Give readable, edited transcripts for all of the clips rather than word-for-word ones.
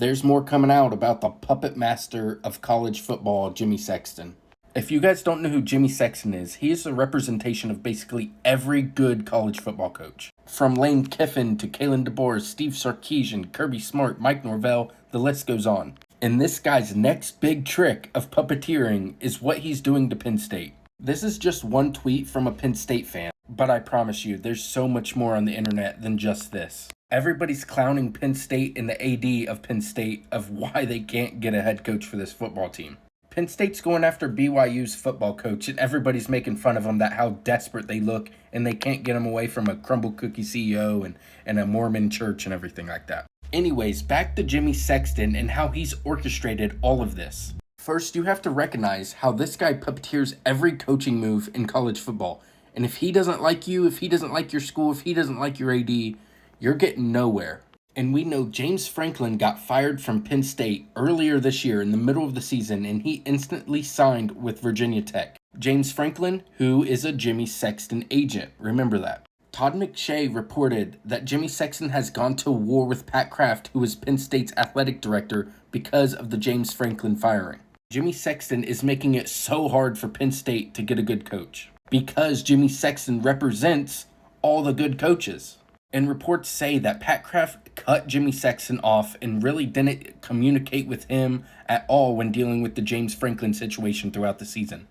There's more coming out about the puppet master of college football, Jimmy Sexton. If you guys don't know who Jimmy Sexton is, he is a representation of basically every good college football coach. From Lane Kiffin to Kalen DeBoer, Steve Sarkisian, Kirby Smart, Mike Norvell, the list goes on. And this guy's next big trick of puppeteering is what he's doing to Penn State. This is just one tweet from a Penn State fan, but I promise you, there's so much more on the internet than just this. Everybody's clowning Penn State and the AD of Penn State of why they can't get a head coach for this football team. Penn State's going after BYU's football coach, and everybody's making fun of them that how desperate they look, and they can't get them away from a crumble cookie CEO and a Mormon church and everything like that. Anyways, back to Jimmy Sexton and how he's orchestrated all of this. First, you have to recognize how this guy puppeteers every coaching move in college football. And if he doesn't like you, if he doesn't like your school, if he doesn't like your AD, you're getting nowhere. And we know James Franklin got fired from Penn State earlier this year in the middle of the season, and he instantly signed with Virginia Tech. James Franklin, who is a Jimmy Sexton agent, remember that. Todd McShay reported that Jimmy Sexton has gone to war with Pat Kraft, who is Penn State's athletic director, because of the James Franklin firing. Jimmy Sexton is making it so hard for Penn State to get a good coach, because Jimmy Sexton represents all the good coaches. And reports say that Pat Kraft cut Jimmy Sexton off and really didn't communicate with him at all when dealing with the James Franklin situation throughout the season.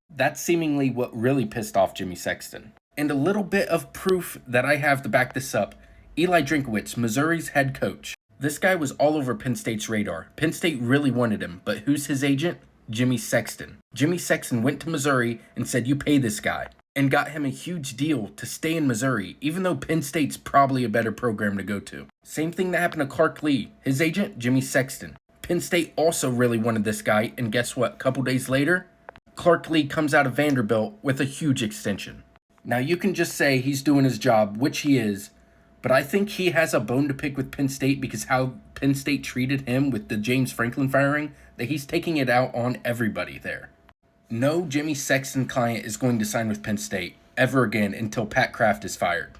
That's seemingly what really pissed off Jimmy Sexton. And a little bit of proof that I have to back this up. Eli Drinkwitz, Missouri's head coach. This guy was all over Penn State's radar. Penn State really wanted him, but who's his agent? Jimmy Sexton. Jimmy Sexton went to Missouri and said, "You pay this guy," and got him a huge deal to stay in Missouri, even though Penn State's probably a better program to go to. Same thing that happened to Clark Lee. His agent, Jimmy Sexton. Penn State also really wanted this guy, and guess what? A couple days later, Clark Lee comes out of Vanderbilt with a huge extension. Now, you can just say he's doing his job, which he is, but I think he has a bone to pick with Penn State because how Penn State treated him with the James Franklin firing, that he's taking it out on everybody there. No Jimmy Sexton client is going to sign with Penn State ever again until Pat Kraft is fired.